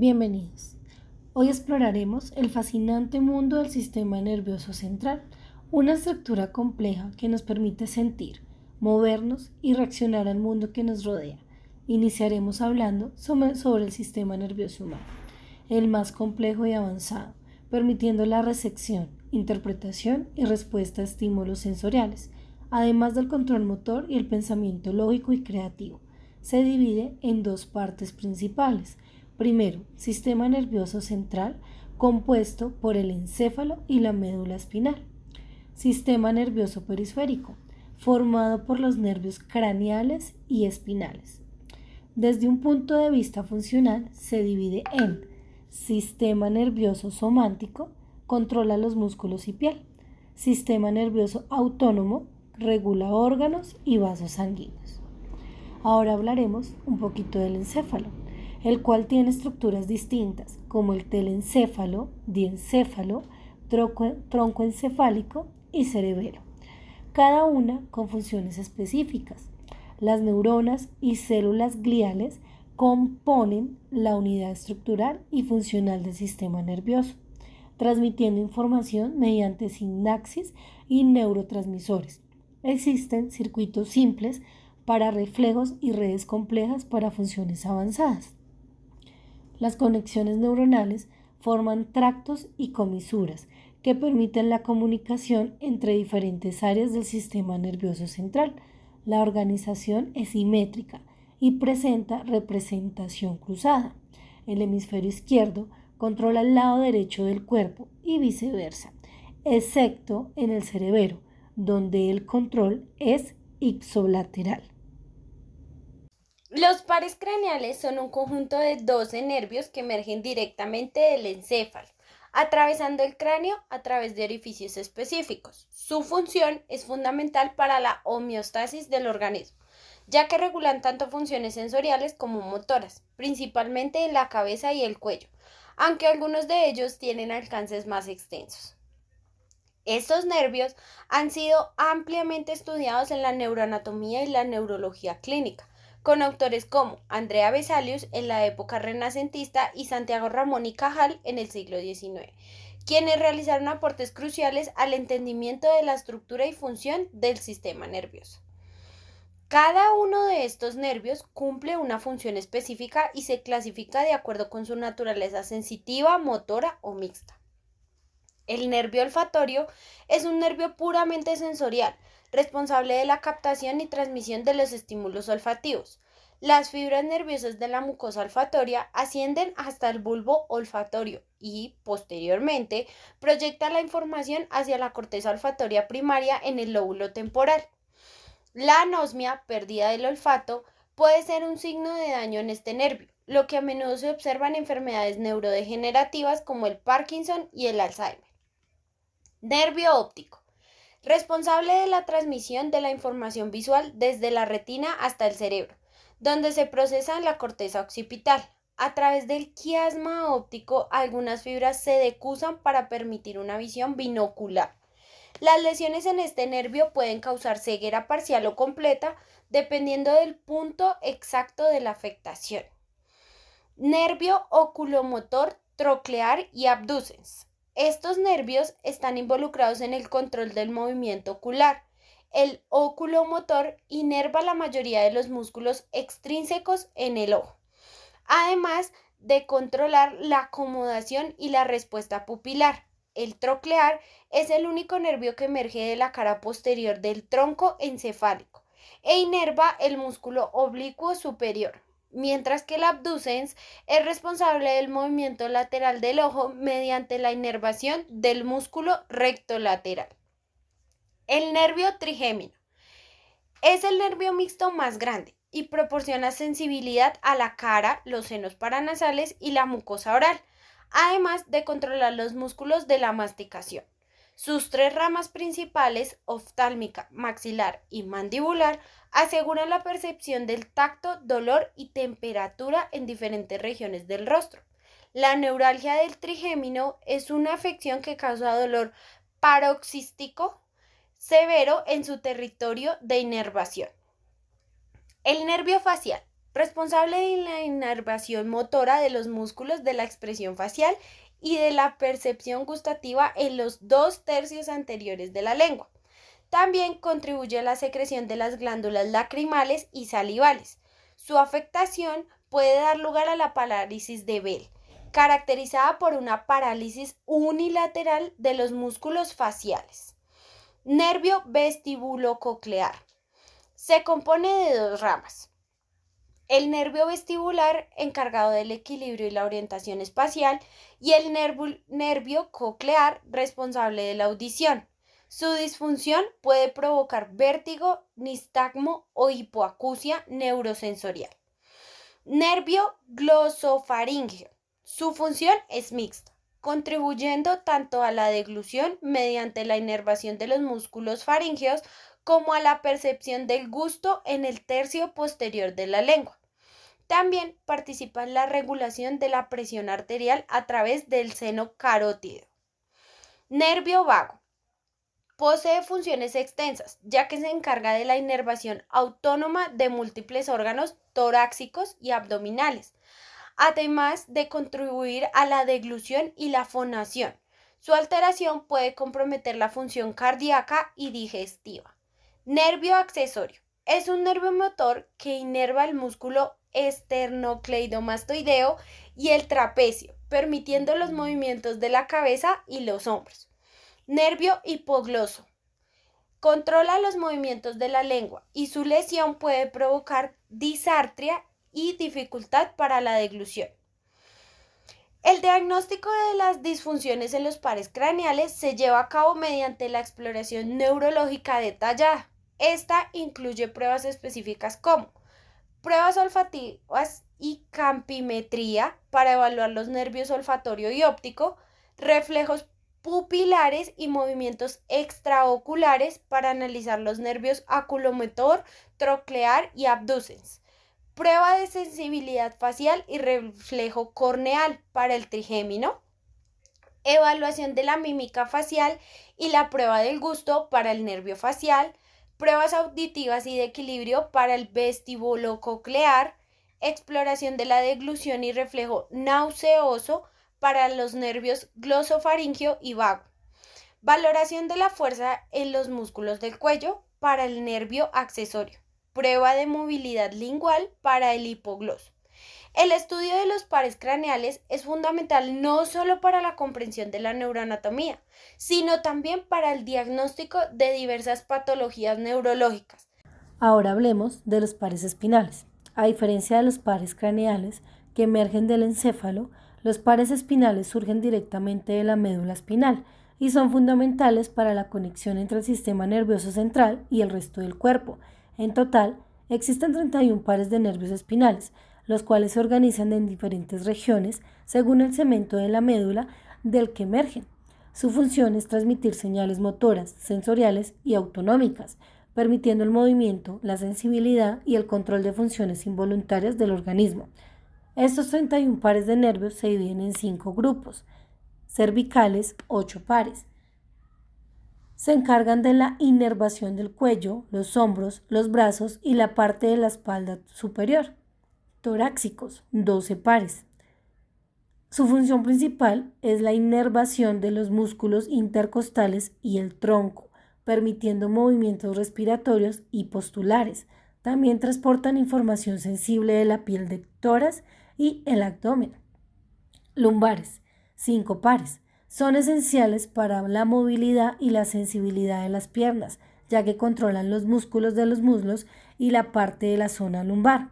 Bienvenidos. Hoy exploraremos el fascinante mundo del sistema nervioso central, una estructura compleja que nos permite sentir, movernos y reaccionar al mundo que nos rodea. Iniciaremos hablando sobre el sistema nervioso humano, el más complejo y avanzado, permitiendo la recepción, interpretación y respuesta a estímulos sensoriales, además del control motor y el pensamiento lógico y creativo. Se divide en dos partes principales. Primero, sistema nervioso central, compuesto por el encéfalo y la médula espinal. Sistema nervioso periférico, formado por los nervios craneales y espinales. Desde un punto de vista funcional, se divide en sistema nervioso somántico, controla los músculos y piel. Sistema nervioso autónomo, regula órganos y vasos sanguíneos. Ahora hablaremos un poquito del encéfalo, el cual tiene estructuras distintas, como el telencéfalo, diencéfalo, tronco encefálico y cerebelo, cada una con funciones específicas. Las neuronas y células gliales componen la unidad estructural y funcional del sistema nervioso, transmitiendo información mediante sinapsis y neurotransmisores. Existen circuitos simples para reflejos y redes complejas para funciones avanzadas. Las conexiones neuronales forman tractos y comisuras que permiten la comunicación entre diferentes áreas del sistema nervioso central. La organización es simétrica y presenta representación cruzada. El hemisferio izquierdo controla el lado derecho del cuerpo y viceversa, excepto en el cerebelo, donde el control es ipsilateral. Los pares craneales son un conjunto de 12 nervios que emergen directamente del encéfalo, atravesando el cráneo a través de orificios específicos. Su función es fundamental para la homeostasis del organismo, ya que regulan tanto funciones sensoriales como motoras, principalmente en la cabeza y el cuello, aunque algunos de ellos tienen alcances más extensos. Estos nervios han sido ampliamente estudiados en la neuroanatomía y la neurología clínica, con autores como Andrea Vesalius en la época renacentista y Santiago Ramón y Cajal en el siglo XIX, quienes realizaron aportes cruciales al entendimiento de la estructura y función del sistema nervioso. Cada uno de estos nervios cumple una función específica y se clasifica de acuerdo con su naturaleza sensitiva, motora o mixta. El nervio olfatorio es un nervio puramente sensorial, responsable de la captación y transmisión de los estímulos olfativos. Las fibras nerviosas de la mucosa olfatoria ascienden hasta el bulbo olfatorio y, posteriormente, proyectan la información hacia la corteza olfatoria primaria en el lóbulo temporal. La anosmia, pérdida del olfato, puede ser un signo de daño en este nervio, lo que a menudo se observa en enfermedades neurodegenerativas como el Parkinson y el Alzheimer. Nervio óptico, responsable de la transmisión de la información visual desde la retina hasta el cerebro, donde se procesa en la corteza occipital. A través del quiasma óptico, algunas fibras se decusan para permitir una visión binocular. Las lesiones en este nervio pueden causar ceguera parcial o completa, dependiendo del punto exacto de la afectación. Nervio oculomotor troclear y abducens. Estos nervios están involucrados en el control del movimiento ocular. El oculomotor inerva la mayoría de los músculos extrínsecos en el ojo, además de controlar la acomodación y la respuesta pupilar. El troclear es el único nervio que emerge de la cara posterior del tronco encefálico e inerva el músculo oblicuo superior, mientras que el abducens es responsable del movimiento lateral del ojo mediante la inervación del músculo recto lateral. El nervio trigémino es el nervio mixto más grande y proporciona sensibilidad a la cara, los senos paranasales y la mucosa oral, además de controlar los músculos de la masticación. Sus tres ramas principales, oftálmica, maxilar y mandibular, aseguran la percepción del tacto, dolor y temperatura en diferentes regiones del rostro. La neuralgia del trigémino es una afección que causa dolor paroxístico severo en su territorio de inervación. El nervio facial responsable de la inervación motora de los músculos de la expresión facial y de la percepción gustativa en los 2/3 anteriores de la lengua. También contribuye a la secreción de las glándulas lacrimales y salivales. Su afectación puede dar lugar a la parálisis de Bell, caracterizada por una parálisis unilateral de los músculos faciales. Nervio vestibulococlear. Se compone de dos ramas. El nervio vestibular, encargado del equilibrio y la orientación espacial, y el nervio coclear, responsable de la audición. Su disfunción puede provocar vértigo, nistagmo o hipoacusia neurosensorial. Nervio glosofaríngeo. Su función es mixta, contribuyendo tanto a la deglución mediante la inervación de los músculos faríngeos como a la percepción del gusto en el tercio posterior de la lengua. También participa en la regulación de la presión arterial a través del seno carótido. Nervio vago. Posee funciones extensas, ya que se encarga de la inervación autónoma de múltiples órganos torácicos y abdominales, además de contribuir a la deglución y la fonación. Su alteración puede comprometer la función cardíaca y digestiva. Nervio accesorio. Es un nervio motor que inerva el músculo esternocleidomastoideo y el trapecio, permitiendo los movimientos de la cabeza y los hombros. Nervio hipogloso. Controla los movimientos de la lengua y su lesión puede provocar disartria y dificultad para la deglución. El diagnóstico de las disfunciones en los pares craneales se lleva a cabo mediante la exploración neurológica detallada. Esta incluye pruebas específicas como pruebas olfativas y campimetría para evaluar los nervios olfatorio y óptico, reflejos pupilares y movimientos extraoculares para analizar los nervios aculomotor, troclear y abducens. Prueba de sensibilidad facial y reflejo corneal para el trigémino. Evaluación de la mímica facial y la prueba del gusto para el nervio facial. Pruebas auditivas y de equilibrio para el vestibulococlear. Exploración de la deglución y reflejo nauseoso para los nervios glosofaríngeo y vago. Valoración de la fuerza en los músculos del cuello para el nervio accesorio. Prueba de movilidad lingual para el hipogloso. El estudio de los pares craneales es fundamental no solo para la comprensión de la neuroanatomía, sino también para el diagnóstico de diversas patologías neurológicas. Ahora hablemos de los pares espinales. A diferencia de los pares craneales que emergen del encéfalo, los pares espinales surgen directamente de la médula espinal y son fundamentales para la conexión entre el sistema nervioso central y el resto del cuerpo. En total, existen 31 pares de nervios espinales, los cuales se organizan en diferentes regiones según el segmento de la médula del que emergen. Su función es transmitir señales motoras, sensoriales y autonómicas, permitiendo el movimiento, la sensibilidad y el control de funciones involuntarias del organismo. Estos 31 pares de nervios se dividen en 5 grupos. Cervicales, 8 pares. Se encargan de la inervación del cuello, los hombros, los brazos y la parte de la espalda superior. Torácicos, 12 pares. Su función principal es la inervación de los músculos intercostales y el tronco, permitiendo movimientos respiratorios y postulares. También transportan información sensible de la piel del tórax y el abdomen. Lumbares, 5 pares. Son esenciales para la movilidad y la sensibilidad de las piernas, ya que controlan los músculos de los muslos y la parte de la zona lumbar.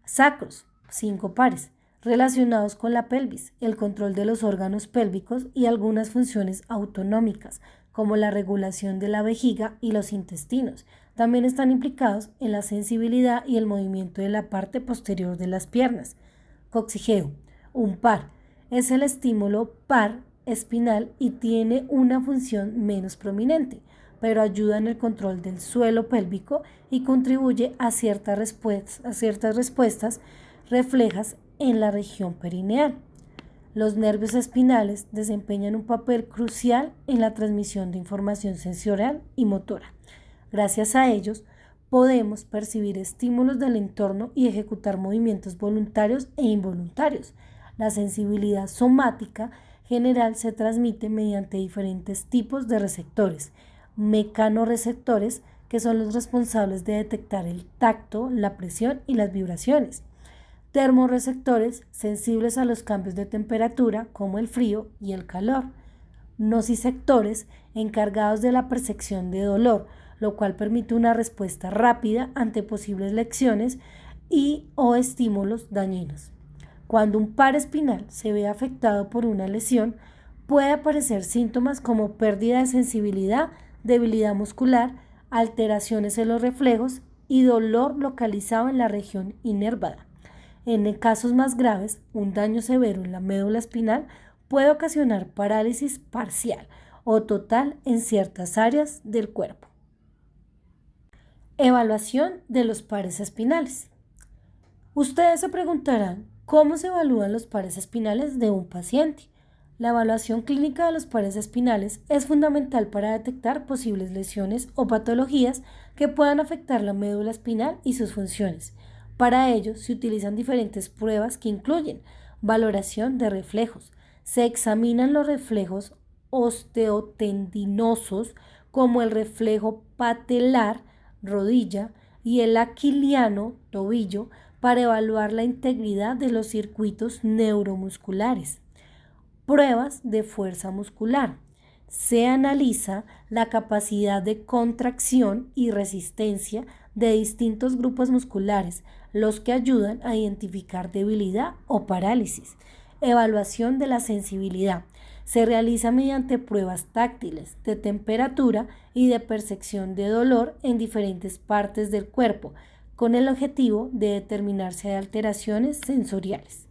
Sacros, 5 pares, relacionados con la pelvis, el control de los órganos pélvicos y algunas funciones autonómicas, como la regulación de la vejiga y los intestinos. También están implicados en la sensibilidad y el movimiento de la parte posterior de las piernas. Coxigeo, un par, es el estímulo par espinal y tiene una función menos prominente, pero ayuda en el control del suelo pélvico y contribuye a ciertas respuestas reflejas en la región perineal. Los nervios espinales desempeñan un papel crucial en la transmisión de información sensorial y motora. Gracias a ellos, podemos percibir estímulos del entorno y ejecutar movimientos voluntarios e involuntarios. La sensibilidad somática general se transmite mediante diferentes tipos de receptores, mecanorreceptores, que son los responsables de detectar el tacto, la presión y las vibraciones. Termorreceptores, sensibles a los cambios de temperatura, como el frío y el calor. Nociceptores, encargados de la percepción de dolor, lo cual permite una respuesta rápida ante posibles lesiones y o estímulos dañinos. Cuando un par espinal se ve afectado por una lesión, puede aparecer síntomas como pérdida de sensibilidad, debilidad muscular, alteraciones en los reflejos y dolor localizado en la región inervada. En casos más graves, un daño severo en la médula espinal puede ocasionar parálisis parcial o total en ciertas áreas del cuerpo. Evaluación de los pares espinales. Ustedes se preguntarán cómo se evalúan los pares espinales de un paciente. La evaluación clínica de los pares espinales es fundamental para detectar posibles lesiones o patologías que puedan afectar la médula espinal y sus funciones. Para ello se utilizan diferentes pruebas que incluyen valoración de reflejos. Se examinan los reflejos osteotendinosos como el reflejo patelar, rodilla, y el aquiliano, tobillo, para evaluar la integridad de los circuitos neuromusculares. Pruebas de fuerza muscular. Se analiza la capacidad de contracción y resistencia de distintos grupos musculares, los que ayudan a identificar debilidad o parálisis. Evaluación de la sensibilidad. Se realiza mediante pruebas táctiles, de temperatura y de percepción de dolor en diferentes partes del cuerpo, con el objetivo de determinar si hay alteraciones sensoriales.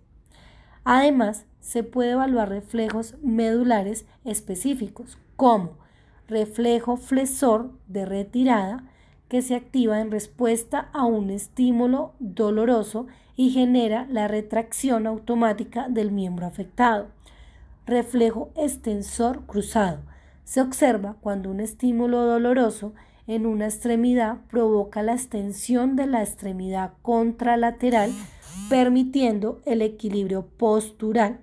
Además, se puede evaluar reflejos medulares específicos, como reflejo flexor de retirada, que se activa en respuesta a un estímulo doloroso y genera la retracción automática del miembro afectado. Reflejo extensor cruzado. Se observa cuando un estímulo doloroso en una extremidad provoca la extensión de la extremidad contralateral, permitiendo el equilibrio postural.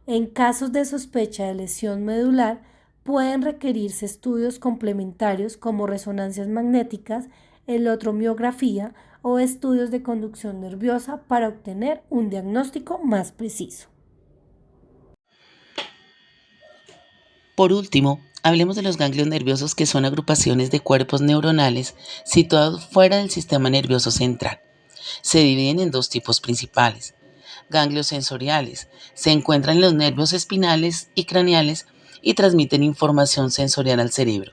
En casos de sospecha de lesión medular, pueden requerirse estudios complementarios como resonancias magnéticas, electromiografía o estudios de conducción nerviosa para obtener un diagnóstico más preciso. Por último, hablemos de los ganglios nerviosos, que son agrupaciones de cuerpos neuronales situados fuera del sistema nervioso central. Se dividen en dos tipos principales. Ganglios sensoriales. Se encuentran en los nervios espinales y craneales y transmiten información sensorial al cerebro.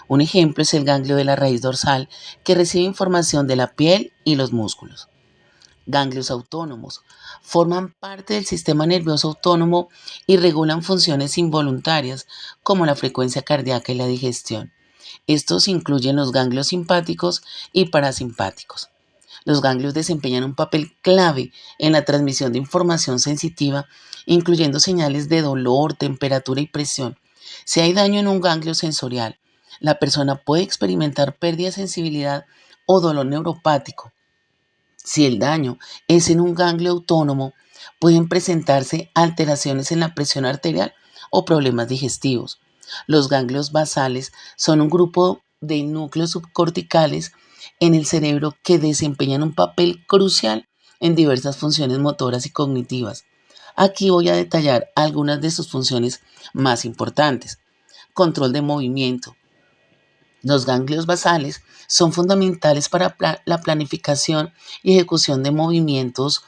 Un ejemplo es el ganglio de la raíz dorsal, que recibe información de la piel y los músculos. Ganglios autónomos. Forman parte del sistema nervioso autónomo y regulan funciones involuntarias como la frecuencia cardíaca y la digestión. Estos incluyen los ganglios simpáticos y parasimpáticos. Los ganglios desempeñan un papel clave en la transmisión de información sensitiva, incluyendo señales de dolor, temperatura y presión. Si hay daño en un ganglio sensorial, la persona puede experimentar pérdida de sensibilidad o dolor neuropático. Si el daño es en un ganglio autónomo, pueden presentarse alteraciones en la presión arterial o problemas digestivos. Los ganglios basales son un grupo de núcleos subcorticales en el cerebro que desempeñan un papel crucial en diversas funciones motoras y cognitivas. Aquí voy a detallar algunas de sus funciones más importantes. Control de movimiento. Los ganglios basales son fundamentales para la planificación y ejecución de movimientos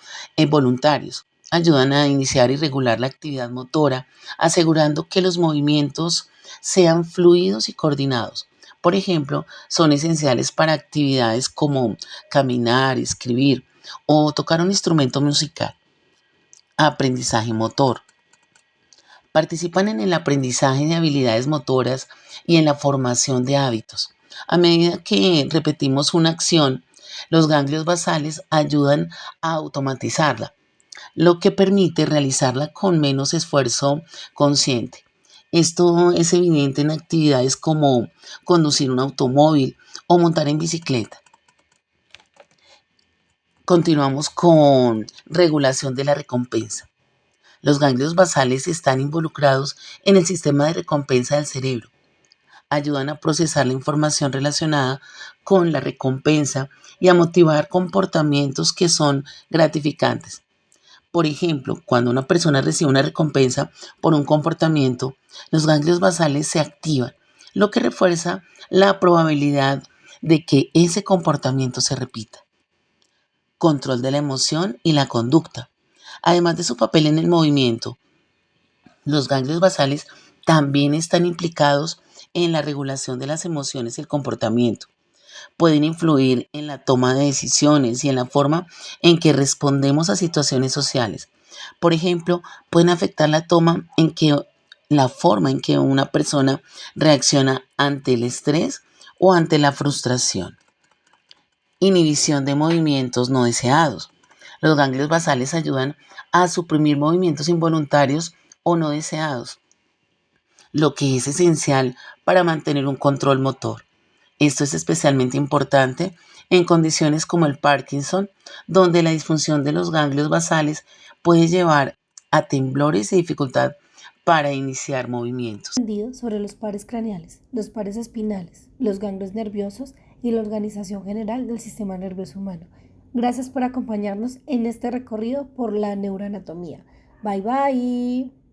voluntarios. Ayudan a iniciar y regular la actividad motora, asegurando que los movimientos sean fluidos y coordinados. Por ejemplo, son esenciales para actividades como caminar, escribir o tocar un instrumento musical. Aprendizaje motor. Participan en el aprendizaje de habilidades motoras y en la formación de hábitos. A medida que repetimos una acción, los ganglios basales ayudan a automatizarla, lo que permite realizarla con menos esfuerzo consciente. Esto es evidente en actividades como conducir un automóvil o montar en bicicleta. Continuamos con regulación de la recompensa. Los ganglios basales están involucrados en el sistema de recompensa del cerebro. Ayudan a procesar la información relacionada con la recompensa y a motivar comportamientos que son gratificantes. Por ejemplo, cuando una persona recibe una recompensa por un comportamiento, los ganglios basales se activan, lo que refuerza la probabilidad de que ese comportamiento se repita. Control de la emoción y la conducta. Además de su papel en el movimiento, los ganglios basales también están implicados en la regulación de las emociones y el comportamiento. Pueden influir en la toma de decisiones y en la forma en que respondemos a situaciones sociales. Por ejemplo, pueden afectar la forma en que una persona reacciona ante el estrés o ante la frustración. Inhibición de movimientos no deseados. Los ganglios basales ayudan a suprimir movimientos involuntarios o no deseados, lo que es esencial para mantener un control motor. Esto es especialmente importante en condiciones como el Parkinson, donde la disfunción de los ganglios basales puede llevar a temblores y dificultad para iniciar movimientos. Aprendido sobre los pares craneales, los pares espinales, los ganglios nerviosos y la organización general del sistema nervioso humano. Gracias por acompañarnos en este recorrido por la neuroanatomía. Bye bye.